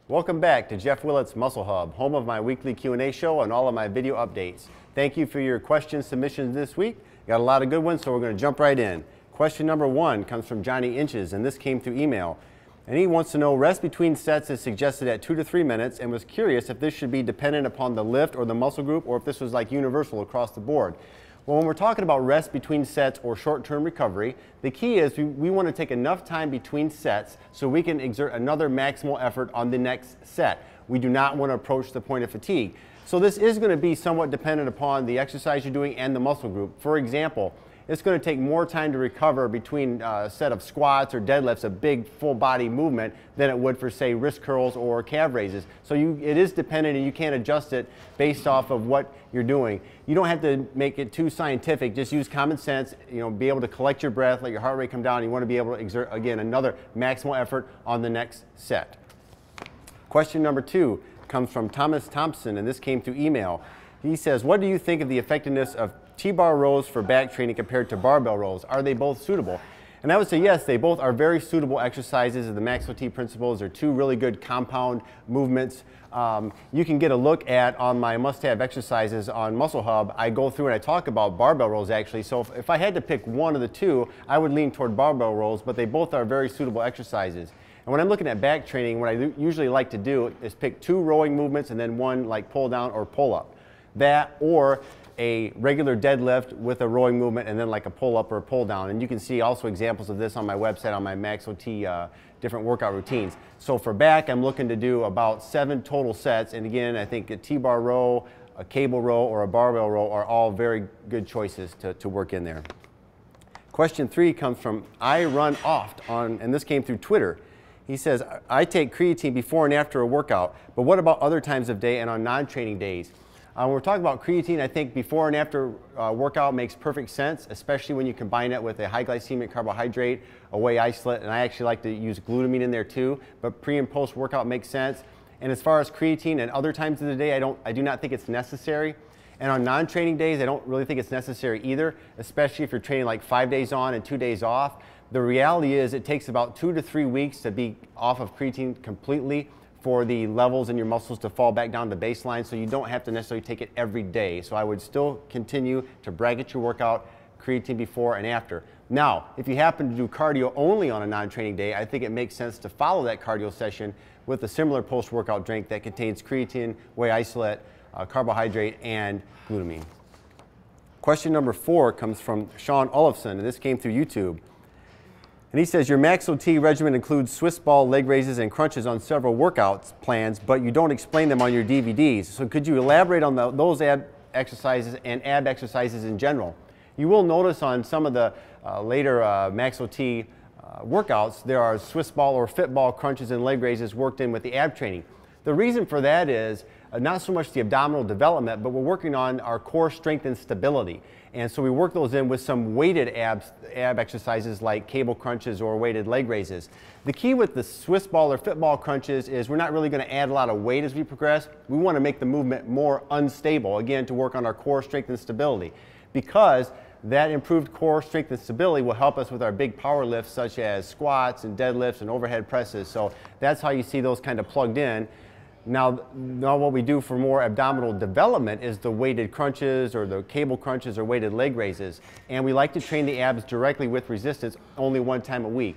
Welcome back to Jeff Willett's Muscle Hub, home of my weekly Q&A show and all of my video updates. Thank you for your question submissions this week. Got a lot of good ones, so we're going to jump right in. Question number 1 comes from Johnny Inches, and this came through email. And he wants to know, rest between sets is suggested at 2 to 3 minutes, and was curious if this should be dependent upon the lift or the muscle group, or if this was like universal across the board. Well, when we're talking about rest between sets or short-term recovery, the key is we want to take enough time between sets so we can exert another maximal effort on the next set. We do not want to approach the point of fatigue. So this is going to be somewhat dependent upon the exercise you're doing and the muscle group. For example, it's going to take more time to recover between a set of squats or deadlifts, a big full body movement, than it would for, say, wrist curls or calf raises. So it is dependent, and you can't adjust it based off of what you're doing. You don't have to make it too scientific. Just use common sense, be able to collect your breath, let your heart rate come down. You want to be able to exert, again, another maximal effort on the next set. Question number 2 comes from Thomas Thompson, and this came through email. He says, what do you think of the effectiveness of T-bar rows for back training compared to barbell rows? Are they both suitable? And I would say yes, they both are very suitable exercises. The Maxwell T principles are 2 really good compound movements. You can get a look at on my must-have exercises on Muscle Hub. I go through and I talk about barbell rows actually. So if I had to pick one of the 2, I would lean toward barbell rows, but they both are very suitable exercises. And when I'm looking at back training, what I usually like to do is pick 2 rowing movements and then 1 like pull down or pull up. That or a regular deadlift with a rowing movement and then like a pull up or a pull down. And you can see also examples of this on my website on my Maxwell T different workout routines. So for back, I'm looking to do about 7 total sets. And again, I think a T-bar row, a cable row, or a barbell row are all very good choices to work in there. Question 3 comes from I Run Oft, and this came through Twitter. He says, I take creatine before and after a workout, but what about other times of day and on non-training days? When we're talking about creatine, I think before and after workout makes perfect sense, especially when you combine it with a high glycemic carbohydrate, a whey isolate, and I actually like to use glutamine in there too, but pre and post workout makes sense. And as far as creatine and other times of the day, I do not think it's necessary. And on non-training days, I don't really think it's necessary either, especially if you're training like 5 days on and 2 days off. The reality is it takes about 2 to 3 weeks to be off of creatine completely for the levels in your muscles to fall back down to baseline, so you don't have to necessarily take it every day. So I would still continue to bracket your workout, creatine before and after. Now, if you happen to do cardio only on a non-training day, I think it makes sense to follow that cardio session with a similar post-workout drink that contains creatine, whey isolate, carbohydrate, and glutamine. Question number 4 comes from Sean Olofsson, and this came through YouTube. And he says, your Maxwell T regimen includes Swiss ball, leg raises, and crunches on several workouts plans, but you don't explain them on your DVDs. So could you elaborate on those ab exercises and ab exercises in general? You will notice on some of the later Maxwell T workouts, there are Swiss ball or fit ball crunches and leg raises worked in with the ab training. The reason for that is not so much the abdominal development, but we're working on our core strength and stability. And so we work those in with some weighted ab exercises like cable crunches or weighted leg raises. The key with the Swiss ball or fit ball crunches is we're not really going to add a lot of weight as we progress. We want to make the movement more unstable, again, to work on our core strength and stability. Because that improved core strength and stability will help us with our big power lifts such as squats and deadlifts and overhead presses. So that's how you see those kind of plugged in. Now what we do for more abdominal development is the weighted crunches or the cable crunches or weighted leg raises. And we like to train the abs directly with resistance only 1 time a week.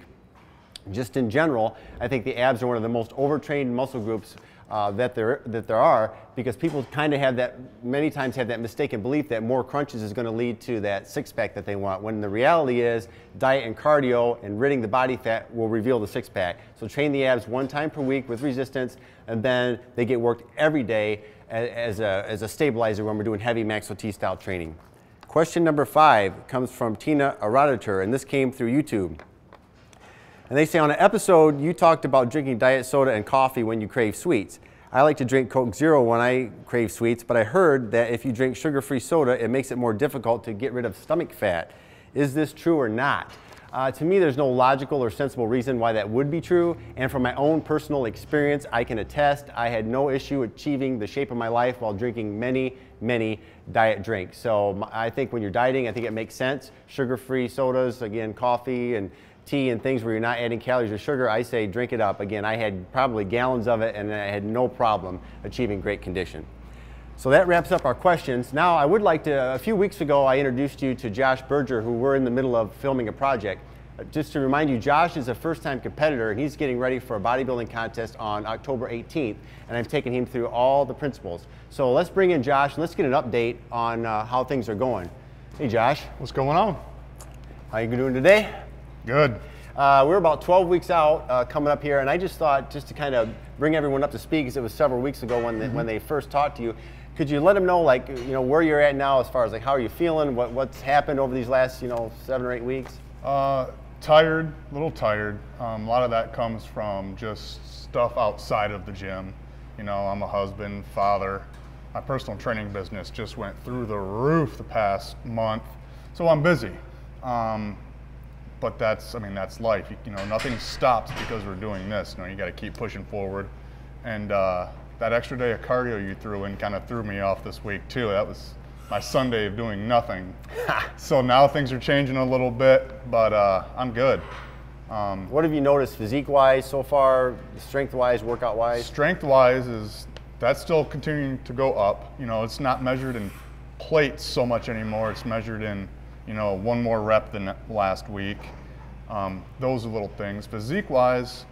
Just in general, I think the abs are one of the most overtrained muscle groups that there are, because people kind of have that, many times have that mistaken belief that more crunches is going to lead to that six-pack that they want, when the reality is diet and cardio and ridding the body fat will reveal the six-pack. So train the abs 1 time per week with resistance, and then they get worked every day as a stabilizer when we're doing heavy Maxwell T style training. Question number 5 comes from Tina Aradatur, and this came through YouTube. And they say, on an episode, you talked about drinking diet soda and coffee when you crave sweets. I like to drink Coke Zero when I crave sweets, but I heard that if you drink sugar-free soda, it makes it more difficult to get rid of stomach fat. Is this true or not? To me, there's no logical or sensible reason why that would be true. And from my own personal experience, I can attest I had no issue achieving the shape of my life while drinking many diet drinks. So I think when you're dieting, I think it makes sense. Sugar-free sodas, again, coffee and tea and things where you're not adding calories or sugar, I say drink it up. Again, I had probably gallons of it and I had no problem achieving great condition. So that wraps up our questions. Now I would like to, a few weeks ago I introduced you to Josh Berger, who we're in the middle of filming a project. Just to remind you, Josh is a first-time competitor and he's getting ready for a bodybuilding contest on October 18th, and I've taken him through all the principles. So let's bring in Josh and let's get an update on how things are going. Hey Josh. What's going on? How you doing today? Good. We're about 12 weeks out coming up here, and I just thought, just to kind of bring everyone up to speed, because it was several weeks ago when they first talked to you, could you let them know, like, you know, where you're at now as far as like how are you feeling, what's happened over these last, you know, 7 or 8 weeks? Tired, a little tired. A lot of that comes from just stuff outside of the gym. You know, I'm a husband, father. My personal training business just went through the roof the past month, so I'm busy. But that's, I mean, that's life. You know, nothing stops because we're doing this. You know, you got to keep pushing forward. And that extra day of cardio you threw in kind of threw me off this week too. That was my Sunday of doing nothing. So now things are changing a little bit, but I'm good. What have you noticed physique-wise so far, strength-wise, workout-wise? Strength-wise that's still continuing to go up. You know, it's not measured in plates so much anymore. It's measured in, you know, one more rep than last week. Those are little things. Physique-wise,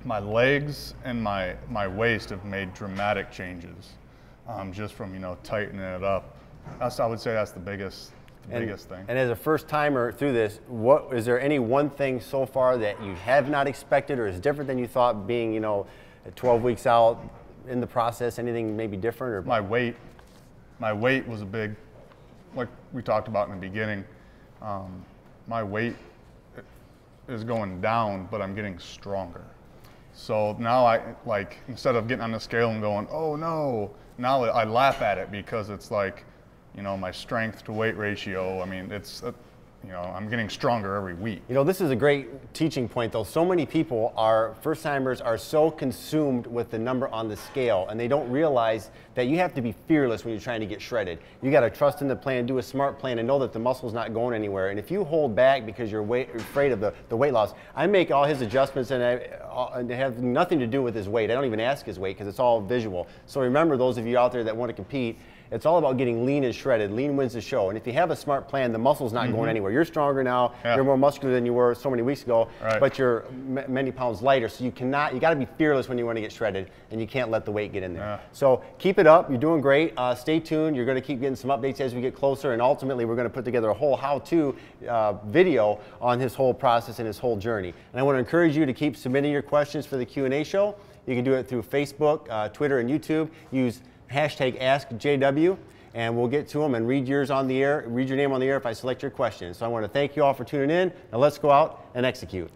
my legs and my waist have made dramatic changes just from, you know, tightening it up. I would say that's the biggest thing. And as a first timer through this, is there any one thing so far that you have not expected or is different than you thought, being, you know, 12 weeks out in the process? Anything maybe different? Or my weight was a big, like we talked about in the beginning. My weight is going down, but I'm getting stronger. So now instead of getting on the scale and going, oh no, now I laugh at it because it's like, you know, my strength to weight ratio, I mean, it's, you know, I'm getting stronger every week. You know, this is a great teaching point though. So many people first timers are so consumed with the number on the scale, and they don't realize that you have to be fearless when you're trying to get shredded. You got to trust in the plan, do a smart plan, and know that the muscle's not going anywhere. And if you hold back because you're afraid of the weight loss, I make all his adjustments and they have nothing to do with his weight. I don't even ask his weight because it's all visual. So remember, those of you out there that want to compete, it's all about getting lean and shredded. Lean wins the show. And if you have a smart plan, the muscle's not going anywhere. You're stronger now. Yeah. You're more muscular than you were so many weeks ago, right, but you're many pounds lighter. So you got to be fearless when you want to get shredded, and you can't let the weight get in there. Yeah. So keep it up. You're doing great. Stay tuned. You're going to keep getting some updates as we get closer, and ultimately we're going to put together a whole how-to video on his whole process and his whole journey. And I want to encourage you to keep submitting your questions for the Q&A show. You can do it through Facebook, Twitter, and YouTube. Use hashtag AskJW, and we'll get to them and read yours on the air, read your name on the air if I select your question. So I want to thank you all for tuning in. Now let's go out and execute.